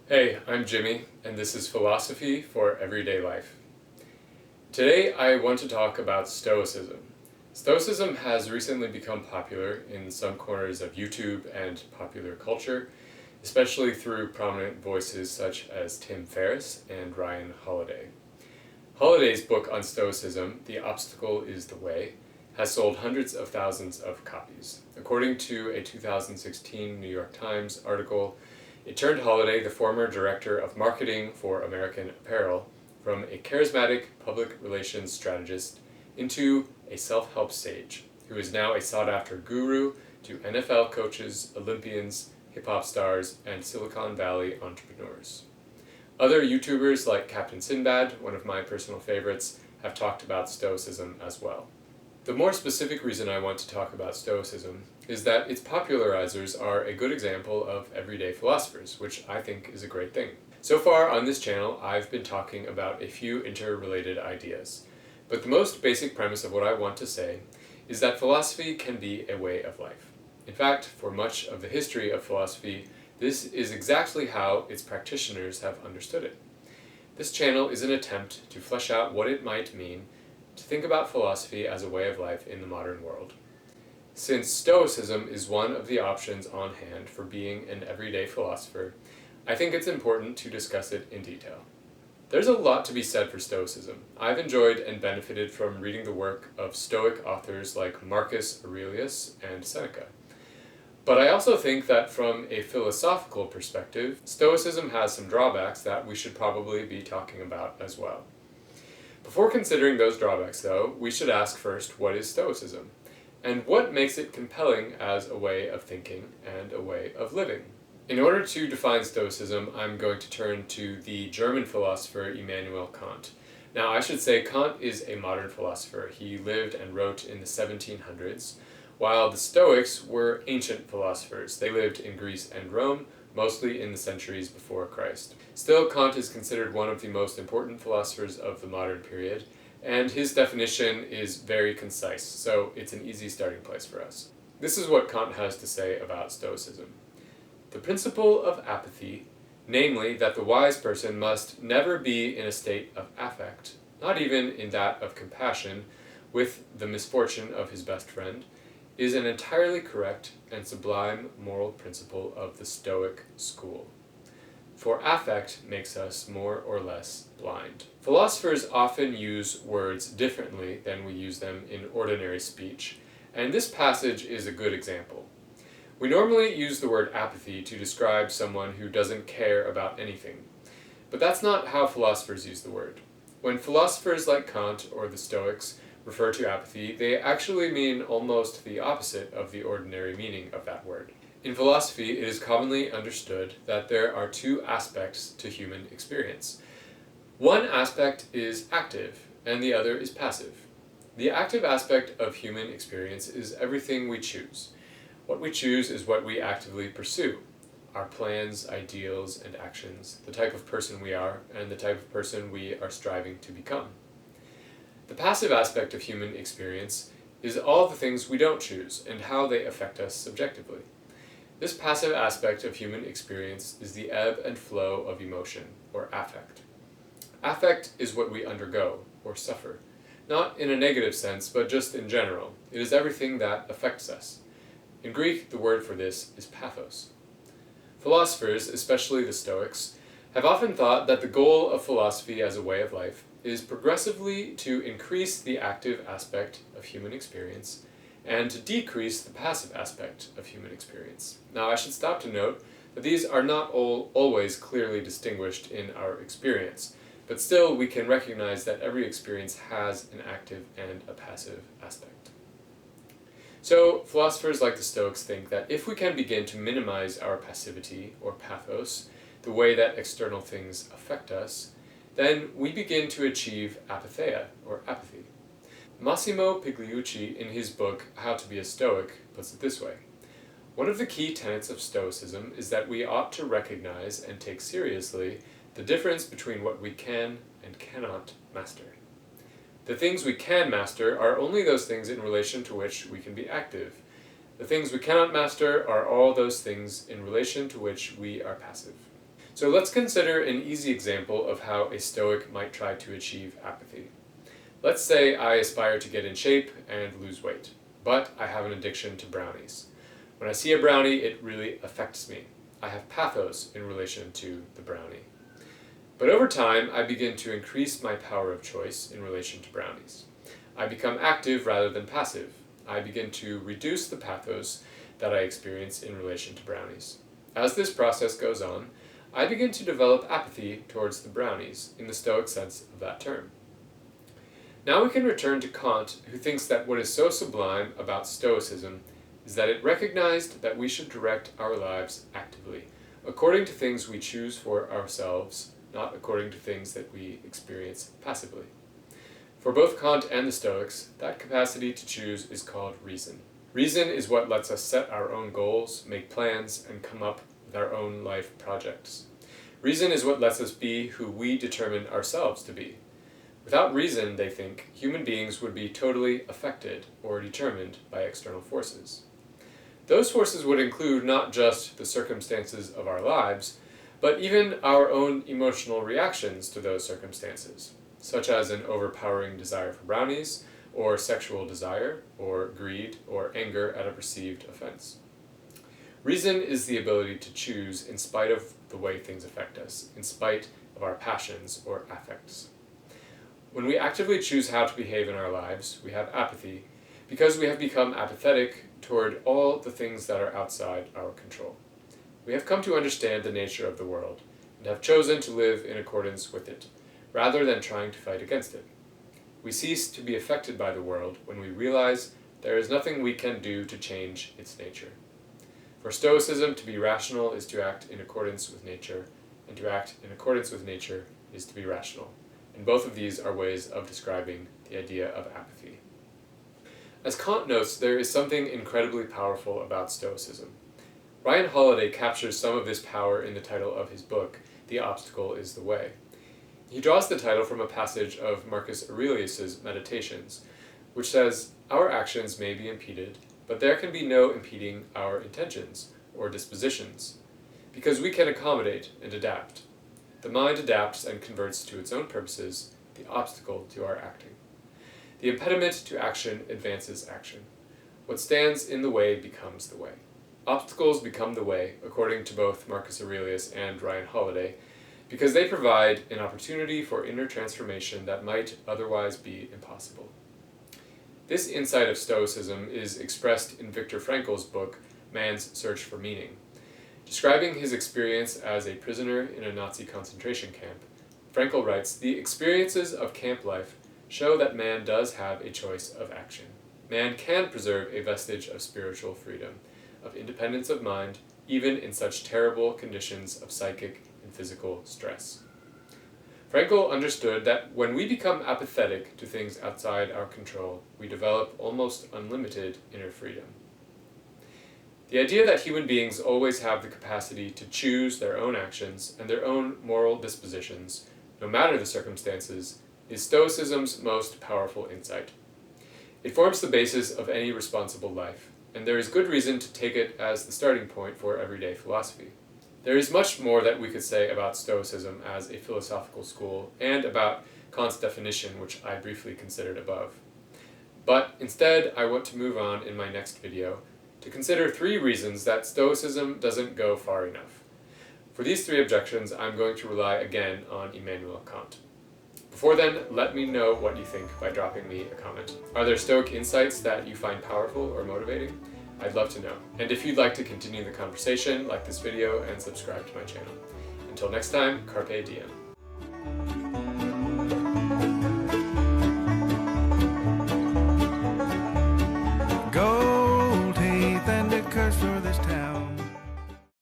Hey, I'm Jimmy, and this is Philosophy for Everyday Life. Today I want to talk about Stoicism. Stoicism has recently become popular in some corners of YouTube and popular culture, especially through prominent voices such as Tim Ferriss and Ryan Holiday. Holiday's book on Stoicism, The Obstacle is the Way, has sold hundreds of thousands of copies. According to a 2016 New York Times article, it turned Holiday, the former director of marketing for American Apparel, from a charismatic public relations strategist into a self-help sage, who is now a sought-after guru to NFL coaches, Olympians, hip-hop stars, and Silicon Valley entrepreneurs. Other YouTubers like Captain Sinbad, one of my personal favorites, have talked about Stoicism as well. The more specific reason I want to talk about Stoicism is that its popularizers are a good example of everyday philosophers, which I think is a great thing. So far on this channel, I've been talking about a few interrelated ideas, but the most basic premise of what I want to say is that philosophy can be a way of life. In fact, for much of the history of philosophy, this is exactly how its practitioners have understood it. This channel is an attempt to flesh out what it might mean to think about philosophy as a way of life in the modern world. Since Stoicism is one of the options on hand for being an everyday philosopher, I think it's important to discuss it in detail. There's a lot to be said for Stoicism. I've enjoyed and benefited from reading the work of Stoic authors like Marcus Aurelius and Seneca. But I also think that from a philosophical perspective, Stoicism has some drawbacks that we should probably be talking about as well. Before considering those drawbacks, though, we should ask first, what is Stoicism? And what makes it compelling as a way of thinking and a way of living? In order to define Stoicism, I'm going to turn to the German philosopher Immanuel Kant. Now, I should say Kant is a modern philosopher. He lived and wrote in the 1700s, while the Stoics were ancient philosophers. They lived in Greece and Rome, mostly in the centuries before Christ. Still, Kant is considered one of the most important philosophers of the modern period, and his definition is very concise, so it's an easy starting place for us. This is what Kant has to say about Stoicism. The principle of apathy, namely that the wise person must never be in a state of affect, not even in that of compassion, with the misfortune of his best friend, is an entirely correct and sublime moral principle of the Stoic school. For affect makes us more or less blind. Philosophers often use words differently than we use them in ordinary speech, and this passage is a good example. We normally use the word apathy to describe someone who doesn't care about anything, but that's not how philosophers use the word. When philosophers like Kant or the Stoics refer to apathy, they actually mean almost the opposite of the ordinary meaning of that word. In philosophy, it is commonly understood that there are two aspects to human experience. One aspect is active, and the other is passive. The active aspect of human experience is everything we choose. What we choose is what we actively pursue. Our plans, ideals, and actions, the type of person we are, and the type of person we are striving to become. The passive aspect of human experience is all the things we don't choose and how they affect us subjectively. This passive aspect of human experience is the ebb and flow of emotion, or affect. Affect is what we undergo, or suffer, not in a negative sense, but just in general. It is everything that affects us. In Greek, the word for this is pathos. Philosophers, especially the Stoics, have often thought that the goal of philosophy as a way of life is progressively to increase the active aspect of human experience and to decrease the passive aspect of human experience. Now, I should stop to note that these are not always clearly distinguished in our experience, but still we can recognize that every experience has an active and a passive aspect. So, philosophers like the Stoics think that if we can begin to minimize our passivity or pathos, the way that external things affect us, then we begin to achieve apatheia, or apathy. Massimo Pigliucci, in his book How to be a Stoic, puts it this way. One of the key tenets of Stoicism is that we ought to recognize and take seriously the difference between what we can and cannot master. The things we can master are only those things in relation to which we can be active. The things we cannot master are all those things in relation to which we are passive. So let's consider an easy example of how a Stoic might try to achieve apathy. Let's say I aspire to get in shape and lose weight, but I have an addiction to brownies. When I see a brownie, it really affects me. I have pathos in relation to the brownie. But over time, I begin to increase my power of choice in relation to brownies. I become active rather than passive. I begin to reduce the pathos that I experience in relation to brownies. As this process goes on, I begin to develop apathy towards the brownies, in the Stoic sense of that term. Now we can return to Kant, who thinks that what is so sublime about Stoicism is that it recognized that we should direct our lives actively, according to things we choose for ourselves, not according to things that we experience passively. For both Kant and the Stoics, that capacity to choose is called reason. Reason is what lets us set our own goals, make plans, and come up with our own life projects. Reason is what lets us be who we determine ourselves to be. Without reason, they think, human beings would be totally affected or determined by external forces. Those forces would include not just the circumstances of our lives, but even our own emotional reactions to those circumstances, such as an overpowering desire for brownies, or sexual desire, or greed, or anger at a perceived offense. Reason is the ability to choose in spite of the way things affect us, in spite of our passions or affects. When we actively choose how to behave in our lives, we have apathy, because we have become apathetic toward all the things that are outside our control. We have come to understand the nature of the world, and have chosen to live in accordance with it, rather than trying to fight against it. We cease to be affected by the world when we realize there is nothing we can do to change its nature. For Stoicism, to be rational is to act in accordance with nature, and to act in accordance with nature is to be rational. And both of these are ways of describing the idea of apathy. As Kant notes, there is something incredibly powerful about Stoicism. Ryan Holiday captures some of this power in the title of his book, The Obstacle is the Way. He draws the title from a passage of Marcus Aurelius's Meditations, which says, "Our actions may be impeded, but there can be no impeding our intentions or dispositions, because we can accommodate and adapt. The mind adapts and converts to its own purposes the obstacle to our acting. The impediment to action advances action. What stands in the way becomes the way." Obstacles become the way, according to both Marcus Aurelius and Ryan Holiday, because they provide an opportunity for inner transformation that might otherwise be impossible. This insight of Stoicism is expressed in Viktor Frankl's book, Man's Search for Meaning. Describing his experience as a prisoner in a Nazi concentration camp, Frankl writes, "The experiences of camp life show that man does have a choice of action. Man can preserve a vestige of spiritual freedom, of independence of mind, even in such terrible conditions of psychic and physical stress." Frankl understood that when we become apathetic to things outside our control, we develop almost unlimited inner freedom. The idea that human beings always have the capacity to choose their own actions and their own moral dispositions, no matter the circumstances, is Stoicism's most powerful insight. It forms the basis of any responsible life, and there is good reason to take it as the starting point for everyday philosophy. There is much more that we could say about Stoicism as a philosophical school, and about Kant's definition, which I briefly considered above. But instead, I want to move on in my next video to consider 3 reasons that Stoicism doesn't go far enough. For these 3 objections, I'm going to rely again on Immanuel Kant. Before then, let me know what you think by dropping me a comment. Are there Stoic insights that you find powerful or motivating? I'd love to know. And if you'd like to continue the conversation, like this video and subscribe to my channel. Until next time, carpe diem.